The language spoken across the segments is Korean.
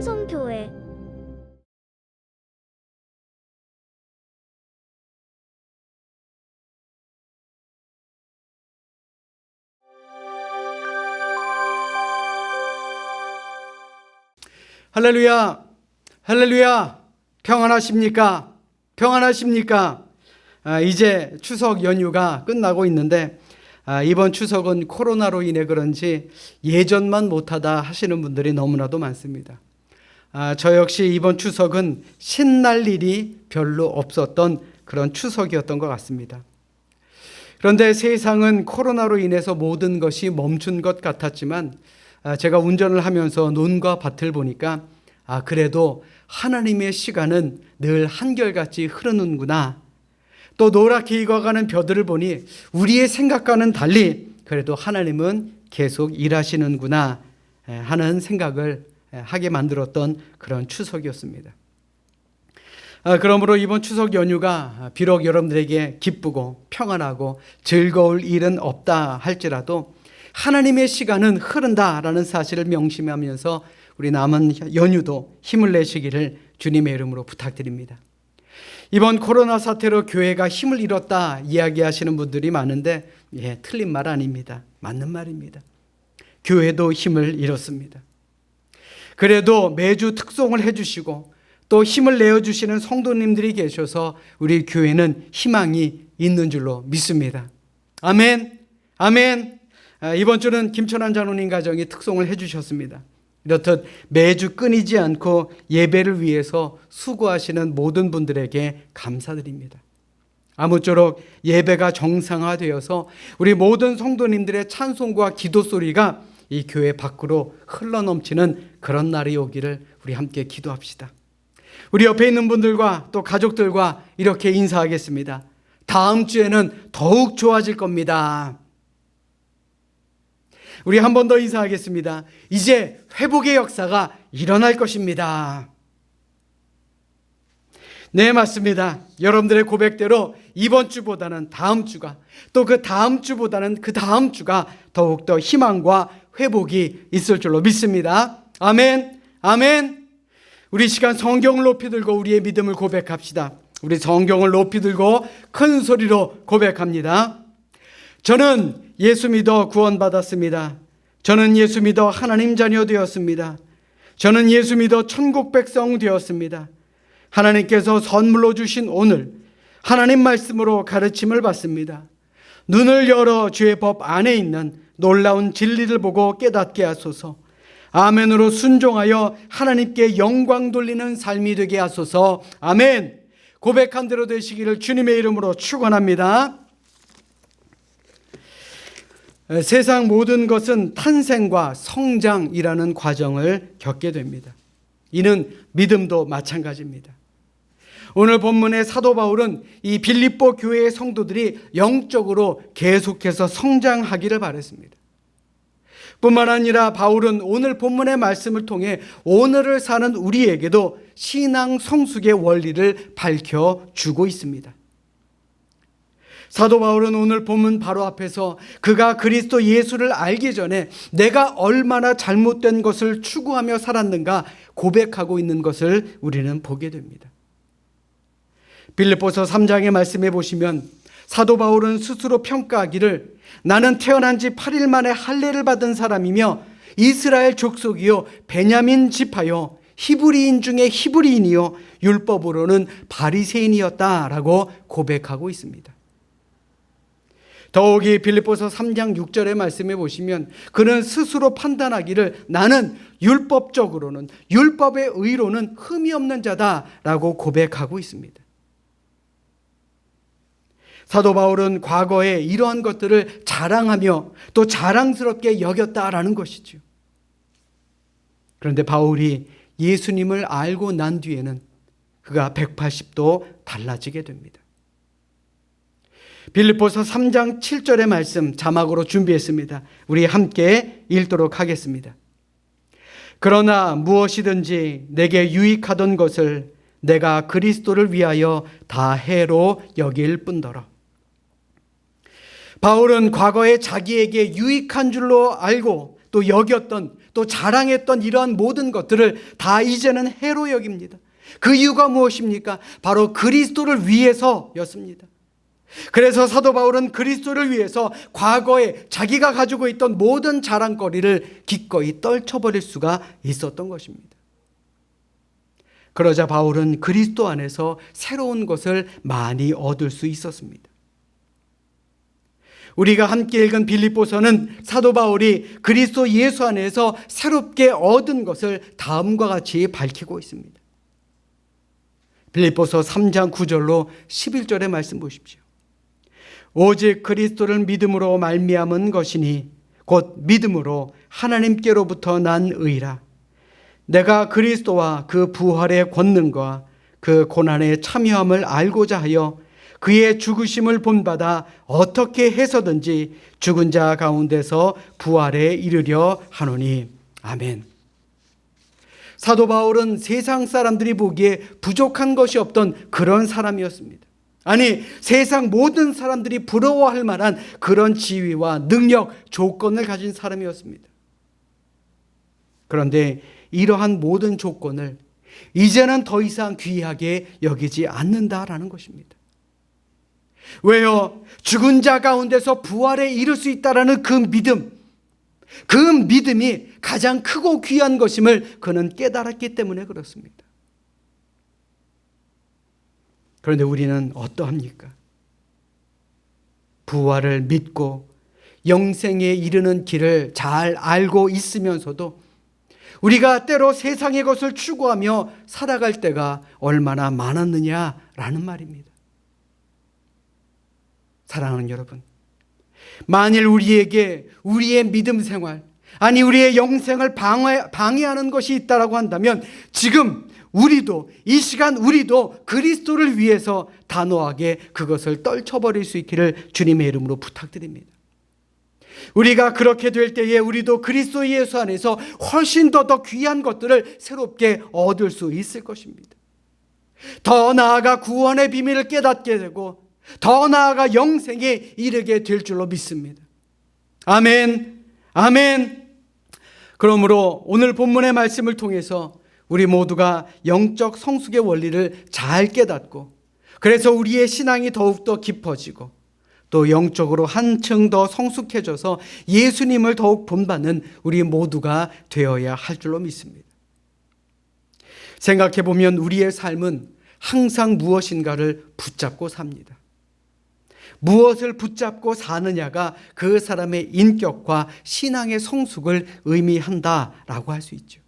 삼성교회 할렐루야, 할렐루야, 평안하십니까? 평안하십니까? 이제 추석 연휴가 끝나고 있는데 이번 추석은 코로나로 인해 그런지 예전만 못하다 하시는 분들이 너무나도 많습니다. 저 역시 이번 추석은 신날 일이 별로 없었던 그런 추석이었던 것 같습니다. 그런데 세상은 코로나로 인해서 모든 것이 멈춘 것 같았지만 제가 운전을 하면서 논과 밭을 보니까 그래도 하나님의 시간은 늘 한결같이 흐르는구나. 또 노랗게 익어가는 벼들을 보니 우리의 생각과는 달리 그래도 하나님은 계속 일하시는구나 하는 생각을 하게 만들었던 그런 추석이었습니다. 그러므로 이번 추석 연휴가 비록 여러분들에게 기쁘고 평안하고 즐거울 일은 없다 할지라도 하나님의 시간은 흐른다라는 사실을 명심하면서 우리 남은 연휴도 힘을 내시기를 주님의 이름으로 부탁드립니다. 이번 코로나 사태로 교회가 힘을 잃었다 이야기하시는 분들이 많은데 틀린 말 아닙니다. 맞는 말입니다. 교회도 힘을 잃었습니다. 그래도 매주 특송을 해주시고 또 힘을 내어주시는 성도님들이 계셔서 우리 교회는 희망이 있는 줄로 믿습니다. 아멘, 아멘. 이번 주는 김천환 장로님 가정이 특송을 해주셨습니다. 이렇듯 매주 끊이지 않고 예배를 위해서 수고하시는 모든 분들에게 감사드립니다. 아무쪼록 예배가 정상화되어서 우리 모든 성도님들의 찬송과 기도 소리가 이 교회 밖으로 흘러넘치는 그런 날이 오기를 우리 함께 기도합시다. 우리 옆에 있는 분들과 또 가족들과 이렇게 인사하겠습니다. 다음 주에는 더욱 좋아질 겁니다. 우리 한 번 더 인사하겠습니다. 이제 회복의 역사가 일어날 것입니다. 네, 맞습니다. 여러분들의 고백대로 이번 주보다는 다음 주가 또 그 다음 주보다는 그 다음 주가 더욱더 희망과 회복이 있을 줄로 믿습니다. 아멘, 아멘. 우리 시간 성경을 높이 들고 우리의 믿음을 고백합시다. 우리 성경을 높이 들고 큰 소리로 고백합니다. 저는 예수 믿어 구원받았습니다. 저는 예수 믿어 하나님 자녀 되었습니다. 저는 예수 믿어 천국 백성 되었습니다. 하나님께서 선물로 주신 오늘 하나님 말씀으로 가르침을 받습니다. 눈을 열어 주의 법 안에 있는 놀라운 진리를 보고 깨닫게 하소서. 아멘으로 순종하여 하나님께 영광 돌리는 삶이 되게 하소서. 아멘. 고백한 대로 되시기를 주님의 이름으로 축원합니다. 세상 모든 것은 탄생과 성장이라는 과정을 겪게 됩니다. 이는 믿음도 마찬가지입니다. 오늘 본문의 사도 바울은 이 빌립보 교회의 성도들이 영적으로 계속해서 성장하기를 바랬습니다. 뿐만 아니라 바울은 오늘 본문의 말씀을 통해 오늘을 사는 우리에게도 신앙 성숙의 원리를 밝혀주고 있습니다. 사도 바울은 오늘 본문 바로 앞에서 그가 그리스도 예수를 알기 전에 내가 얼마나 잘못된 것을 추구하며 살았는가 고백하고 있는 것을 우리는 보게 됩니다. 빌립보서 3장의 말씀해 보시면 사도 바울은 스스로 평가하기를 나는 태어난 지 8일 만에 할례를 받은 사람이며 이스라엘 족속이요 베냐민 지파요 히브리인 중에 히브리인이요 율법으로는 바리새인이었다라고 고백하고 있습니다. 더욱이 빌립보서 3장 6절의 말씀에 보시면 그는 스스로 판단하기를 나는 율법적으로는 율법의 의로는 흠이 없는 자다라고 고백하고 있습니다. 사도 바울은 과거에 이러한 것들을 자랑하며 또 자랑스럽게 여겼다라는 것이죠. 그런데 바울이 예수님을 알고 난 뒤에는 그가 180도 달라지게 됩니다. 빌립보서 3장 7절의 말씀 자막으로 준비했습니다. 우리 함께 읽도록 하겠습니다. 그러나 무엇이든지 내게 유익하던 것을 내가 그리스도를 위하여 다 해로 여길 뿐더러. 바울은 과거에 자기에게 유익한 줄로 알고 또 여겼던, 또 자랑했던 이러한 모든 것들을 다 이제는 해로 여깁니다. 그 이유가 무엇입니까? 바로 그리스도를 위해서였습니다. 그래서 사도 바울은 그리스도를 위해서 과거에 자기가 가지고 있던 모든 자랑거리를 기꺼이 떨쳐버릴 수가 있었던 것입니다. 그러자 바울은 그리스도 안에서 새로운 것을 많이 얻을 수 있었습니다. 우리가 함께 읽은 빌립보서는 사도 바울이 그리스도 예수 안에서 새롭게 얻은 것을 다음과 같이 밝히고 있습니다. 빌립보서 3장 9절로 11절의 말씀 보십시오. 오직 그리스도를 믿음으로 말미암은 것이니 곧 믿음으로 하나님께로부터 난 의라. 내가 그리스도와 그 부활의 권능과 그 고난에 참여함을 알고자 하여 그의 죽으심을 본받아 어떻게 해서든지 죽은 자 가운데서 부활에 이르려 하노니. 아멘. 사도 바울은 세상 사람들이 보기에 부족한 것이 없던 그런 사람이었습니다. 아니, 세상 모든 사람들이 부러워할 만한 그런 지위와 능력, 조건을 가진 사람이었습니다. 그런데 이러한 모든 조건을 이제는 더 이상 귀하게 여기지 않는다라는 것입니다. 왜요? 죽은 자 가운데서 부활에 이를 수 있다라는 그 믿음이 가장 크고 귀한 것임을 그는 깨달았기 때문에 그렇습니다. 그런데 우리는 어떠합니까? 부활을 믿고 영생에 이르는 길을 잘 알고 있으면서도 우리가 때로 세상의 것을 추구하며 살아갈 때가 얼마나 많았느냐라는 말입니다. 사랑하는 여러분, 만일 우리에게 우리의 믿음 생활, 아니 우리의 영생을 방해하는 것이 있다라고 한다면 지금 우리도, 이 시간 우리도 그리스도를 위해서 단호하게 그것을 떨쳐버릴 수 있기를 주님의 이름으로 부탁드립니다. 우리가 그렇게 될 때에 우리도 그리스도 예수 안에서 훨씬 더 귀한 것들을 새롭게 얻을 수 있을 것입니다. 더 나아가 구원의 비밀을 깨닫게 되고 더 나아가 영생에 이르게 될 줄로 믿습니다. 아멘, 아멘. 그러므로 오늘 본문의 말씀을 통해서 우리 모두가 영적 성숙의 원리를 잘 깨닫고, 그래서 우리의 신앙이 더욱더 깊어지고 또 영적으로 한층 더 성숙해져서 예수님을 더욱 본받는 우리 모두가 되어야 할 줄로 믿습니다. 생각해 보면 우리의 삶은 항상 무엇인가를 붙잡고 삽니다. 무엇을 붙잡고 사느냐가 그 사람의 인격과 신앙의 성숙을 의미한다라고 할 수 있죠.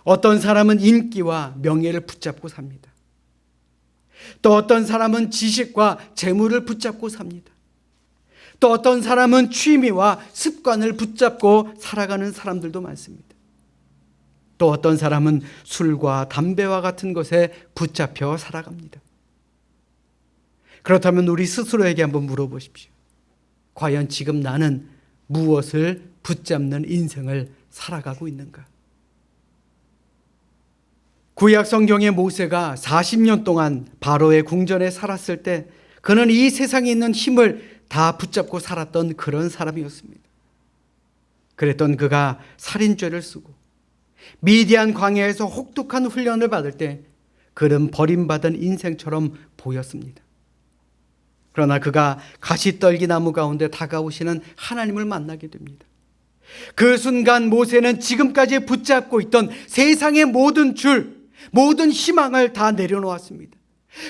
어떤 사람은 인기와 명예를 붙잡고 삽니다. 또 어떤 사람은 지식과 재물을 붙잡고 삽니다. 또 어떤 사람은 취미와 습관을 붙잡고 살아가는 사람들도 많습니다. 또 어떤 사람은 술과 담배와 같은 것에 붙잡혀 살아갑니다. 그렇다면 우리 스스로에게 한번 물어보십시오. 과연 지금 나는 무엇을 붙잡는 인생을 살아가고 있는가? 구약 성경의 모세가 40년 동안 바로의 궁전에 살았을 때 그는 이 세상에 있는 힘을 다 붙잡고 살았던 그런 사람이었습니다. 그랬던 그가 살인죄를 쓰고 미디안 광야에서 혹독한 훈련을 받을 때 그는 버림받은 인생처럼 보였습니다. 그러나 그가 가시떨기 나무 가운데 다가오시는 하나님을 만나게 됩니다. 그 순간 모세는 지금까지 붙잡고 있던 세상의 모든 희망을 다 내려놓았습니다.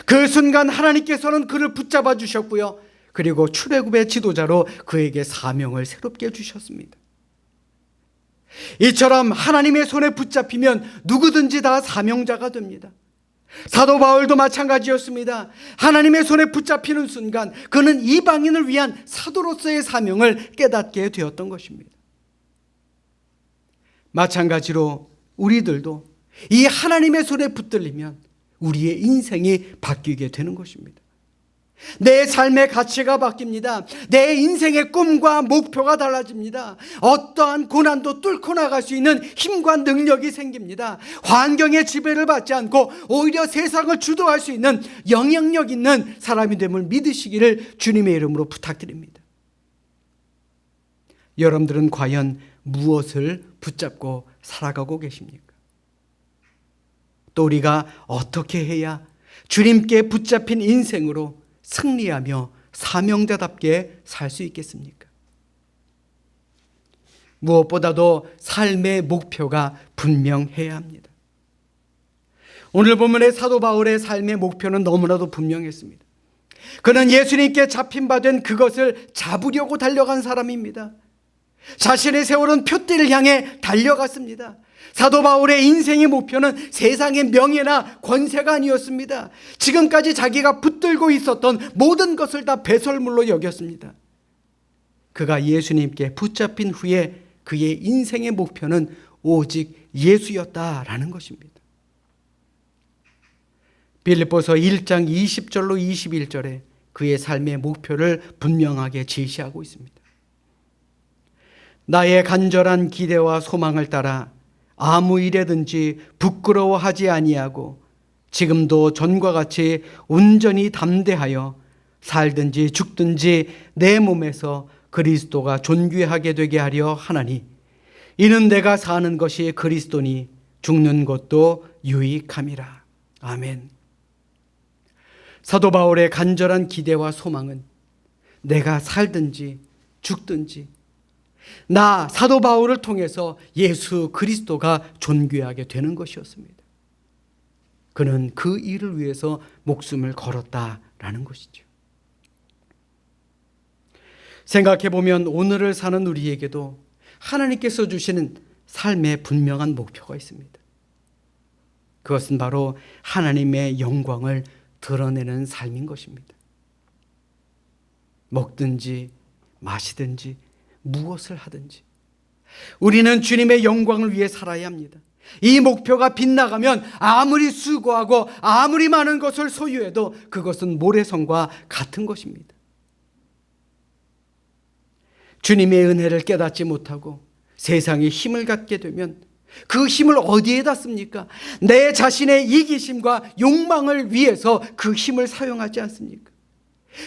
그 순간 하나님께서는 그를 붙잡아 주셨고요. 그리고 출애굽의 지도자로 그에게 사명을 새롭게 주셨습니다. 이처럼 하나님의 손에 붙잡히면 누구든지 다 사명자가 됩니다. 사도 바울도 마찬가지였습니다. 하나님의 손에 붙잡히는 순간 그는 이방인을 위한 사도로서의 사명을 깨닫게 되었던 것입니다. 마찬가지로 우리들도 이 하나님의 손에 붙들리면 우리의 인생이 바뀌게 되는 것입니다. 내 삶의 가치가 바뀝니다. 내 인생의 꿈과 목표가 달라집니다. 어떠한 고난도 뚫고 나갈 수 있는 힘과 능력이 생깁니다. 환경의 지배를 받지 않고 오히려 세상을 주도할 수 있는 영향력 있는 사람이 됨을 믿으시기를 주님의 이름으로 부탁드립니다. 여러분들은 과연 무엇을 붙잡고 살아가고 계십니까? 또 우리가 어떻게 해야 주님께 붙잡힌 인생으로 승리하며 사명자답게 살 수 있겠습니까? 무엇보다도 삶의 목표가 분명해야 합니다. 오늘 본문의 사도 바울의 삶의 목표는 너무나도 분명했습니다. 그는 예수님께 잡힌 바 된 그것을 잡으려고 달려간 사람입니다. 자신의 세월은 표대를 향해 달려갔습니다. 사도 바울의 인생의 목표는 세상의 명예나 권세가 아니었습니다. 지금까지 자기가 붙들고 있었던 모든 것을 다 배설물로 여겼습니다. 그가 예수님께 붙잡힌 후에 그의 인생의 목표는 오직 예수였다라는 것입니다. 빌립보서 1장 20절로 21절에 그의 삶의 목표를 분명하게 제시하고 있습니다. 나의 간절한 기대와 소망을 따라 아무 일에든지 부끄러워하지 아니하고 지금도 전과 같이 온전히 담대하여 살든지 죽든지 내 몸에서 그리스도가 존귀하게 되게 하려 하나니 이는 내가 사는 것이 그리스도니 죽는 것도 유익함이라. 아멘. 사도 바울의 간절한 기대와 소망은 내가 살든지 죽든지 나 사도 바울을 통해서 예수 그리스도가 존귀하게 되는 것이었습니다. 그는 그 일을 위해서 목숨을 걸었다라는 것이죠. 생각해보면 오늘을 사는 우리에게도 하나님께서 주시는 삶의 분명한 목표가 있습니다. 그것은 바로 하나님의 영광을 드러내는 삶인 것입니다. 먹든지 마시든지 무엇을 하든지 우리는 주님의 영광을 위해 살아야 합니다. 이 목표가 빗나가면 아무리 수고하고 아무리 많은 것을 소유해도 그것은 모래성과 같은 것입니다. 주님의 은혜를 깨닫지 못하고 세상에 힘을 갖게 되면 그 힘을 어디에다 씁니까? 내 자신의 이기심과 욕망을 위해서 그 힘을 사용하지 않습니까?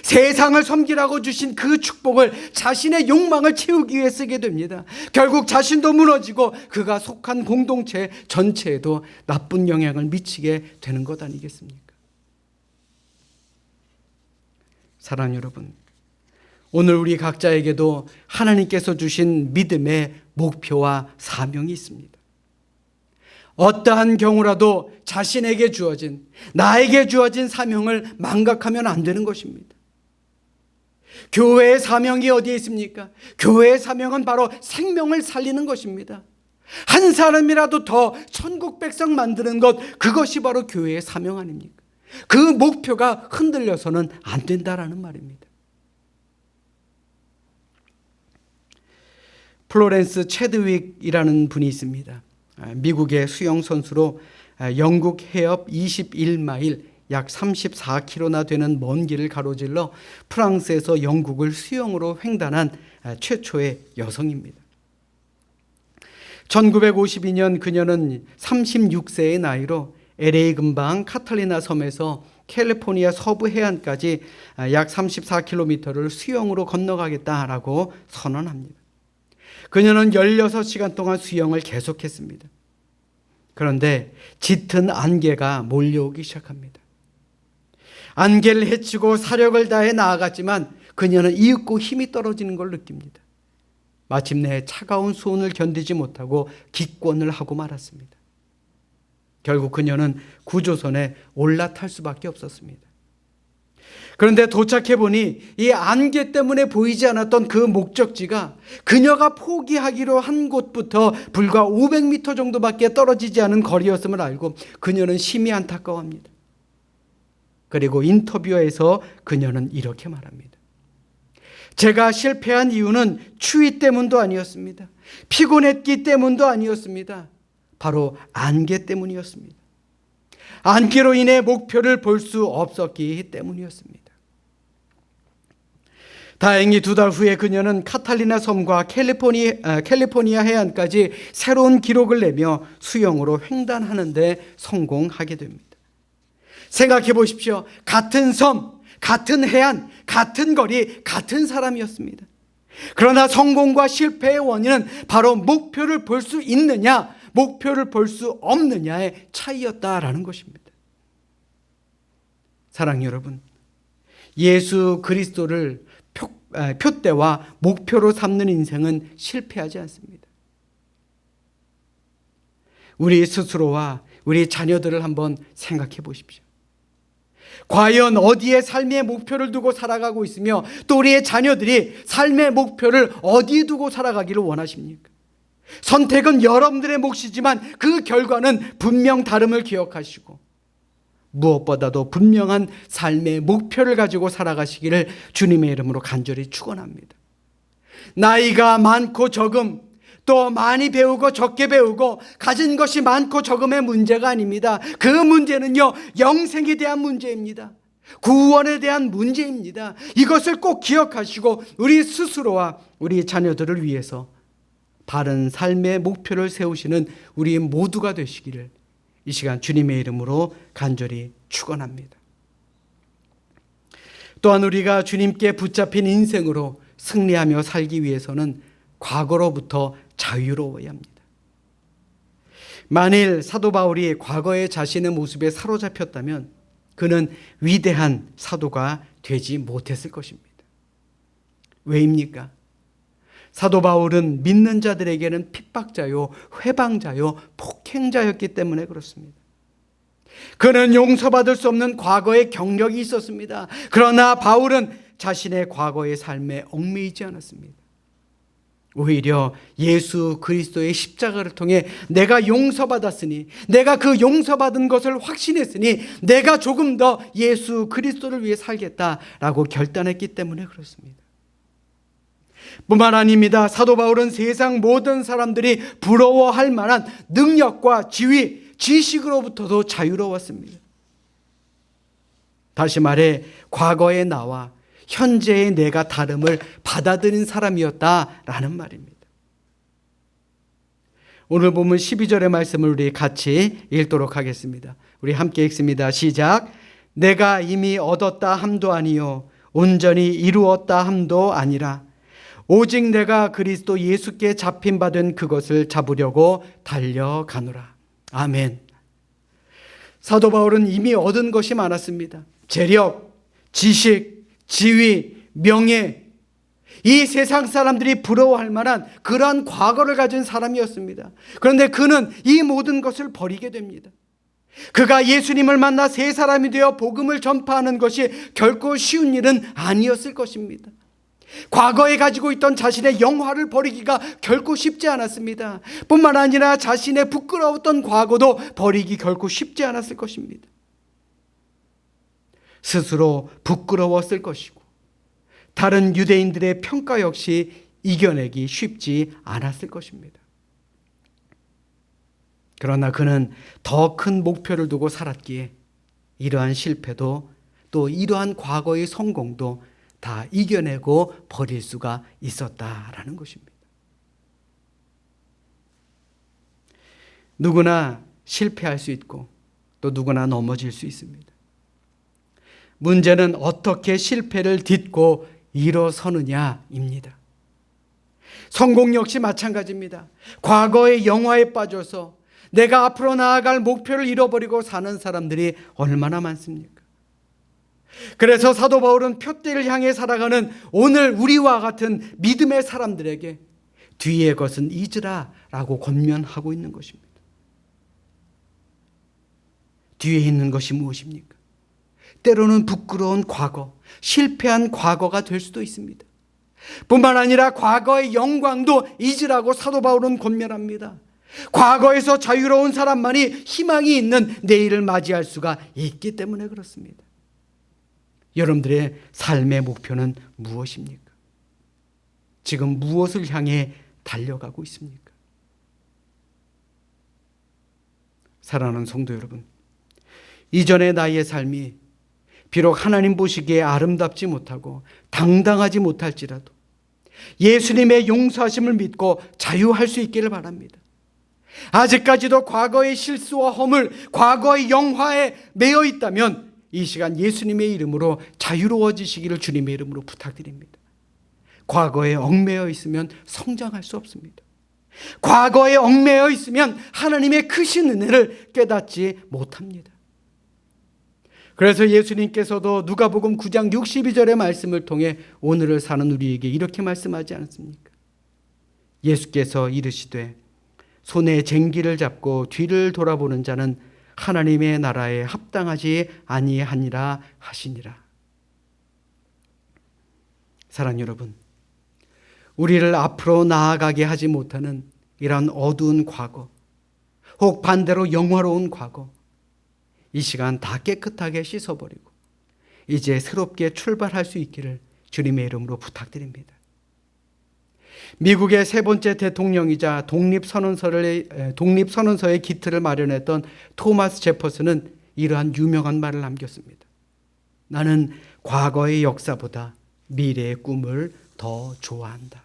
세상을 섬기라고 주신 그 축복을 자신의 욕망을 채우기 위해 쓰게 됩니다. 결국 자신도 무너지고 그가 속한 공동체 전체에도 나쁜 영향을 미치게 되는 것 아니겠습니까? 사랑하는 여러분, 오늘 우리 각자에게도 하나님께서 주신 믿음의 목표와 사명이 있습니다. 어떠한 경우라도 자신에게 주어진, 나에게 주어진 사명을 망각하면 안 되는 것입니다. 교회의 사명이 어디에 있습니까? 교회의 사명은 바로 생명을 살리는 것입니다. 한 사람이라도 더 천국 백성 만드는 것, 그것이 바로 교회의 사명 아닙니까? 그 목표가 흔들려서는 안 된다라는 말입니다. 플로렌스 체드윅이라는 분이 있습니다. 미국의 수영선수로 영국 해협 21마일 약 34km나 되는 먼 길을 가로질러 프랑스에서 영국을 수영으로 횡단한 최초의 여성입니다. 1952년 그녀는 36세의 나이로 LA 근방 카탈리나 섬에서 캘리포니아 서부 해안까지 약 34km를 수영으로 건너가겠다라고 선언합니다. 그녀는 16시간 동안 수영을 계속했습니다. 그런데 짙은 안개가 몰려오기 시작합니다. 안개를 헤치고 사력을 다해 나아갔지만 그녀는 이윽고 힘이 떨어지는 걸 느낍니다. 마침내 차가운 수온을 견디지 못하고 기권을 하고 말았습니다. 결국 그녀는 구조선에 올라탈 수밖에 없었습니다. 그런데 도착해보니 이 안개 때문에 보이지 않았던 그 목적지가 그녀가 포기하기로 한 곳부터 불과 500m 정도밖에 떨어지지 않은 거리였음을 알고 그녀는 심히 안타까워합니다. 그리고 인터뷰에서 그녀는 이렇게 말합니다. 제가 실패한 이유는 추위 때문도 아니었습니다. 피곤했기 때문도 아니었습니다. 바로 안개 때문이었습니다. 안개로 인해 목표를 볼 수 없었기 때문이었습니다. 다행히 2달 후에 그녀는 카탈리나 섬과 캘리포니아 해안까지 새로운 기록을 내며 수영으로 횡단하는 데 성공하게 됩니다. 생각해 보십시오. 같은 섬, 같은 해안, 같은 거리, 같은 사람이었습니다. 그러나 성공과 실패의 원인은 바로 목표를 볼 수 있느냐, 목표를 볼 수 없느냐의 차이였다라는 것입니다. 사랑하는 여러분, 예수 그리스도를 표대와 목표로 삼는 인생은 실패하지 않습니다. 우리 스스로와 우리 자녀들을 한번 생각해 보십시오. 과연 어디에 삶의 목표를 두고 살아가고 있으며 또 우리의 자녀들이 삶의 목표를 어디에 두고 살아가기를 원하십니까? 선택은 여러분들의 몫이지만 그 결과는 분명 다름을 기억하시고 무엇보다도 분명한 삶의 목표를 가지고 살아가시기를 주님의 이름으로 간절히 축원합니다. 나이가 많고 적음, 또 많이 배우고 적게 배우고 가진 것이 많고 적음의 문제가 아닙니다. 그 문제는요, 영생에 대한 문제입니다. 구원에 대한 문제입니다. 이것을 꼭 기억하시고 우리 스스로와 우리 자녀들을 위해서 바른 삶의 목표를 세우시는 우리 모두가 되시기를 이 시간 주님의 이름으로 간절히 축원합니다. 또한 우리가 주님께 붙잡힌 인생으로 승리하며 살기 위해서는 과거로부터 자유로워야 합니다. 만일 사도 바울이 과거의 자신의 모습에 사로잡혔다면 그는 위대한 사도가 되지 못했을 것입니다. 왜입니까? 사도 바울은 믿는 자들에게는 핍박자요, 회방자요, 폭행자였기 때문에 그렇습니다. 그는 용서받을 수 없는 과거의 경력이 있었습니다. 그러나 바울은 자신의 과거의 삶에 얽매이지 않았습니다. 오히려 예수 그리스도의 십자가를 통해 내가 용서받았으니, 내가 그 용서받은 것을 확신했으니 내가 조금 더 예수 그리스도를 위해 살겠다라고 결단했기 때문에 그렇습니다. 뿐만 아닙니다. 사도 바울은 세상 모든 사람들이 부러워할 만한 능력과 지위, 지식으로부터도 자유로웠습니다. 다시 말해 과거의 나와 현재의 내가 다름을 받아들인 사람이었다라는 말입니다. 오늘 본문 12절의 말씀을 우리 같이 읽도록 하겠습니다. 우리 함께 읽습니다. 시작. 내가 이미 얻었다 함도 아니요 온전히 이루었다 함도 아니라 오직 내가 그리스도 예수께 잡힌 바 된 그것을 잡으려고 달려가노라. 아멘. 사도 바울은 이미 얻은 것이 많았습니다. 재력, 지식, 지위, 명예, 이 세상 사람들이 부러워할 만한 그러한 과거를 가진 사람이었습니다. 그런데 그는 이 모든 것을 버리게 됩니다. 그가 예수님을 만나 새 사람이 되어 복음을 전파하는 것이 결코 쉬운 일은 아니었을 것입니다. 과거에 가지고 있던 자신의 영화를 버리기가 결코 쉽지 않았습니다. 뿐만 아니라 자신의 부끄러웠던 과거도 버리기 결코 쉽지 않았을 것입니다. 스스로 부끄러웠을 것이고 다른 유대인들의 평가 역시 이겨내기 쉽지 않았을 것입니다. 그러나 그는 더 큰 목표를 두고 살았기에 이러한 실패도 또 이러한 과거의 성공도 다 이겨내고 버릴 수가 있었다라는 것입니다. 누구나 실패할 수 있고 또 누구나 넘어질 수 있습니다. 문제는 어떻게 실패를 딛고 일어서느냐입니다. 성공 역시 마찬가지입니다. 과거의 영화에 빠져서 내가 앞으로 나아갈 목표를 잃어버리고 사는 사람들이 얼마나 많습니까? 그래서 사도 바울은 표대를 향해 살아가는 오늘 우리와 같은 믿음의 사람들에게 뒤의 것은 잊으라 라고 권면하고 있는 것입니다. 뒤에 있는 것이 무엇입니까? 때로는 부끄러운 과거, 실패한 과거가 될 수도 있습니다. 뿐만 아니라 과거의 영광도 잊으라고 사도 바울은 권면합니다. 과거에서 자유로운 사람만이 희망이 있는 내일을 맞이할 수가 있기 때문에 그렇습니다. 여러분들의 삶의 목표는 무엇입니까? 지금 무엇을 향해 달려가고 있습니까? 사랑하는 성도 여러분, 이전의 나의 삶이 비록 하나님 보시기에 아름답지 못하고 당당하지 못할지라도 예수님의 용서하심을 믿고 자유할 수 있기를 바랍니다. 아직까지도 과거의 실수와 허물, 과거의 영화에 매여 있다면 이 시간 예수님의 이름으로 자유로워지시기를 주님의 이름으로 부탁드립니다. 과거에 얽매여 있으면 성장할 수 없습니다. 과거에 얽매여 있으면 하나님의 크신 은혜를 깨닫지 못합니다. 그래서 예수님께서도 누가복음 9장 62절의 말씀을 통해 오늘을 사는 우리에게 이렇게 말씀하지 않았습니까? 예수께서 이르시되 손에 쟁기를 잡고 뒤를 돌아보는 자는 하나님의 나라에 합당하지 아니하니라 하시니라. 사랑하는 여러분, 우리를 앞으로 나아가게 하지 못하는 이런 어두운 과거, 혹 반대로 영화로운 과거, 이 시간 다 깨끗하게 씻어버리고 이제 새롭게 출발할 수 있기를 주님의 이름으로 부탁드립니다. 미국의 세 번째 대통령이자 독립선언서의 기틀을 마련했던 토마스 제퍼슨은 이러한 유명한 말을 남겼습니다. 나는 과거의 역사보다 미래의 꿈을 더 좋아한다.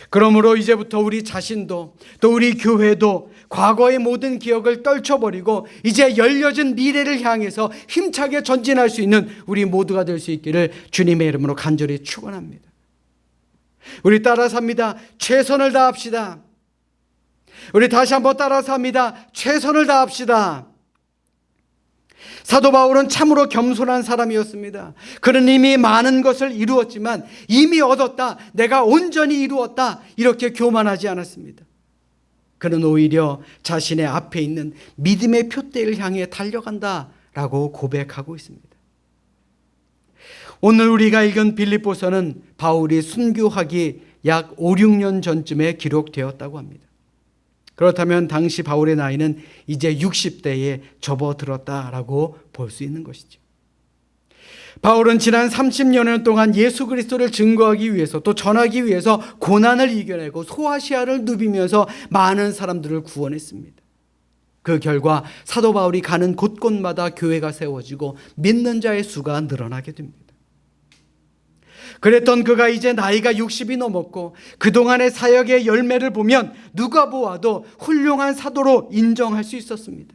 그러므로 이제부터 우리 자신도 또 우리 교회도 과거의 모든 기억을 떨쳐버리고 이제 열려진 미래를 향해서 힘차게 전진할 수 있는 우리 모두가 될 수 있기를 주님의 이름으로 간절히 축원합니다. 우리 따라서 합니다. 최선을 다합시다. 우리 다시 한번 따라서 합니다. 최선을 다합시다. 사도 바울은 참으로 겸손한 사람이었습니다. 그는 이미 많은 것을 이루었지만 이미 얻었다, 내가 온전히 이루었다, 이렇게 교만하지 않았습니다. 그는 오히려 자신의 앞에 있는 믿음의 표대를 향해 달려간다라고 고백하고 있습니다. 오늘 우리가 읽은 빌립보서는 바울이 순교하기 약 5, 6년 전쯤에 기록되었다고 합니다. 그렇다면 당시 바울의 나이는 이제 60대에 접어들었다라고 볼 수 있는 것이죠. 바울은 지난 30년 동안 예수 그리스도를 증거하기 위해서 또 전하기 위해서 고난을 이겨내고 소아시아를 누비면서 많은 사람들을 구원했습니다. 그 결과 사도 바울이 가는 곳곳마다 교회가 세워지고 믿는 자의 수가 늘어나게 됩니다. 그랬던 그가 이제 나이가 60이 넘었고 그동안의 사역의 열매를 보면 누가 보아도 훌륭한 사도로 인정할 수 있었습니다.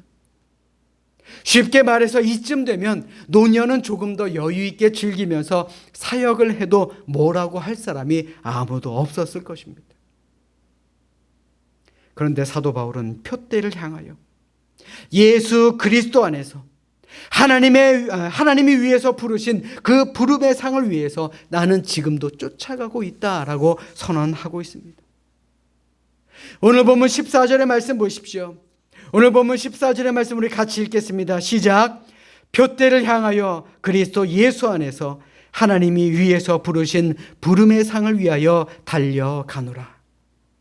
쉽게 말해서 이쯤 되면 노년은 조금 더 여유 있게 즐기면서 사역을 해도 뭐라고 할 사람이 아무도 없었을 것입니다. 그런데 사도 바울은 표대를 향하여 예수 그리스도 안에서 하나님이 위해서 부르신 그 부름의 상을 위해서 나는 지금도 쫓아가고 있다라고 선언하고 있습니다. 오늘 본문 14절의 말씀 보십시오. 오늘 본문 14절의 말씀 우리 같이 읽겠습니다. 시작. 표대를 향하여 그리스도 예수 안에서 하나님이 위해서 부르신 부름의 상을 위하여 달려가노라.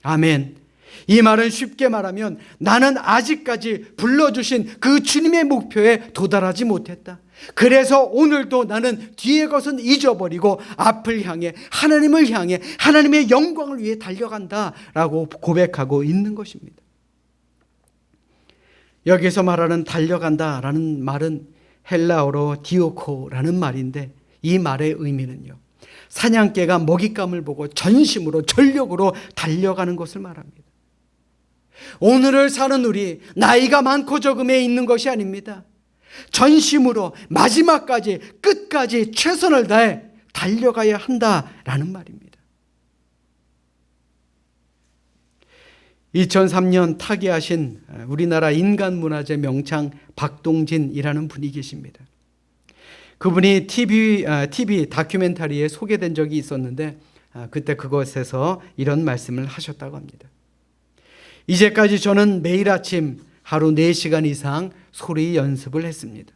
아멘. 이 말은 쉽게 말하면 나는 아직까지 불러주신 그 주님의 목표에 도달하지 못했다. 그래서 오늘도 나는 뒤의 것은 잊어버리고 앞을 향해 하나님을 향해 하나님의 영광을 위해 달려간다라고 고백하고 있는 것입니다. 여기서 말하는 달려간다라는 말은 헬라어로 디오코라는 말인데 이 말의 의미는요, 사냥개가 먹잇감을 보고 전심으로 전력으로 달려가는 것을 말합니다. 오늘을 사는 우리 나이가 많고 적음에 있는 것이 아닙니다. 전심으로 마지막까지 끝까지 최선을 다해 달려가야 한다라는 말입니다. 2003년 타계하신 우리나라 인간문화재 명창 박동진이라는 분이 계십니다. 그분이 TV 다큐멘터리에 소개된 적이 있었는데 그때 그것에서 이런 말씀을 하셨다고 합니다. 이제까지 저는 매일 아침 하루 4시간 이상 소리 연습을 했습니다.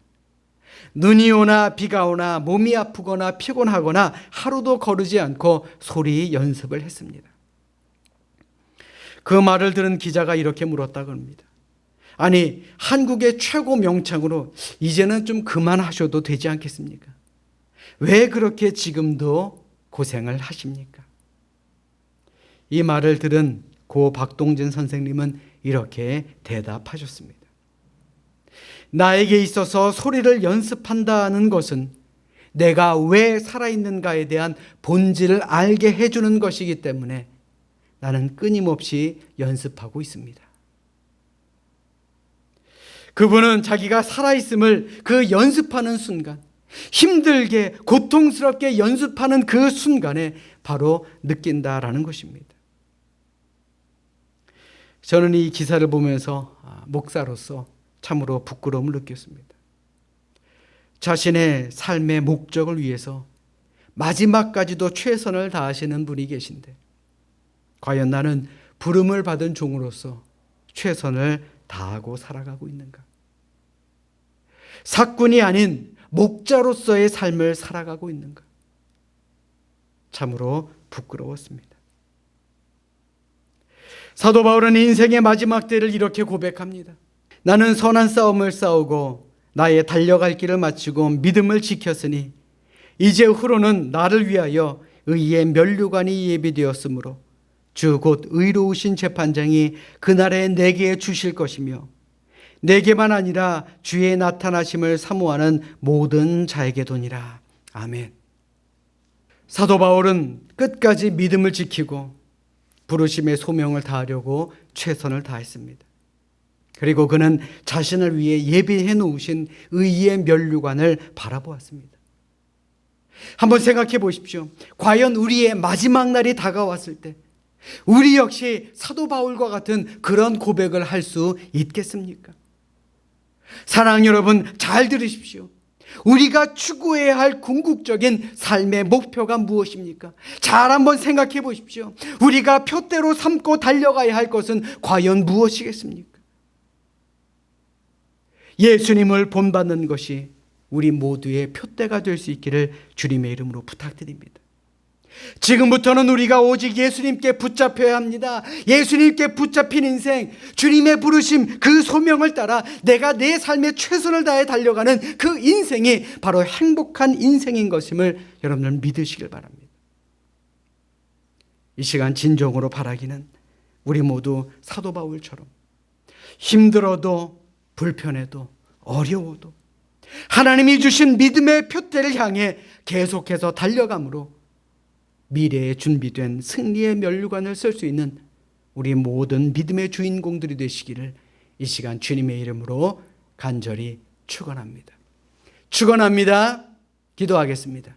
눈이 오나 비가 오나 몸이 아프거나 피곤하거나 하루도 거르지 않고 소리 연습을 했습니다. 그 말을 들은 기자가 이렇게 물었다고 합니다. 아니, 한국의 최고 명창으로 이제는 좀 그만하셔도 되지 않겠습니까? 왜 그렇게 지금도 고생을 하십니까? 이 말을 들은 고 박동진 선생님은 이렇게 대답하셨습니다. 나에게 있어서 소리를 연습한다는 것은 내가 왜 살아있는가에 대한 본질을 알게 해주는 것이기 때문에 나는 끊임없이 연습하고 있습니다. 그분은 자기가 살아있음을 그 연습하는 순간, 힘들게 고통스럽게 연습하는 그 순간에 바로 느낀다라는 것입니다. 저는 이 기사를 보면서 목사로서 참으로 부끄러움을 느꼈습니다. 자신의 삶의 목적을 위해서 마지막까지도 최선을 다하시는 분이 계신데 과연 나는 부름을 받은 종으로서 최선을 다하고 살아가고 있는가? 사꾼이 아닌 목자로서의 삶을 살아가고 있는가? 참으로 부끄러웠습니다. 사도 바울은 인생의 마지막 때를 이렇게 고백합니다. 나는 선한 싸움을 싸우고 나의 달려갈 길을 마치고 믿음을 지켰으니 이제 후로는 나를 위하여 의의 면류관이 예비되었으므로 주 곧 의로우신 재판장이 그날에 내게 주실 것이며 내게만 아니라 주의 나타나심을 사모하는 모든 자에게도니라. 아멘. 사도 바울은 끝까지 믿음을 지키고 부르심의 소명을 다하려고 최선을 다했습니다. 그리고 그는 자신을 위해 예비해 놓으신 의의 면류관을 바라보았습니다. 한번 생각해 보십시오. 과연 우리의 마지막 날이 다가왔을 때 우리 역시 사도 바울과 같은 그런 고백을 할 수 있겠습니까? 사랑하는 여러분, 잘 들으십시오. 우리가 추구해야 할 궁극적인 삶의 목표가 무엇입니까? 잘 한번 생각해 보십시오. 우리가 표대로 삼고 달려가야 할 것은 과연 무엇이겠습니까? 예수님을 본받는 것이 우리 모두의 표대가 될 수 있기를 주님의 이름으로 부탁드립니다. 지금부터는 우리가 오직 예수님께 붙잡혀야 합니다. 예수님께 붙잡힌 인생, 주님의 부르심, 그 소명을 따라 내가 내 삶에 최선을 다해 달려가는 그 인생이 바로 행복한 인생인 것임을 여러분들 믿으시길 바랍니다. 이 시간 진정으로 바라기는 우리 모두 사도 바울처럼 힘들어도 불편해도 어려워도 하나님이 주신 믿음의 표대를 향해 계속해서 달려감으로 미래에 준비된 승리의 면류관을 쓸 수 있는 우리 모든 믿음의 주인공들이 되시기를 이 시간 주님의 이름으로 간절히 축원합니다. 축원합니다. 기도하겠습니다.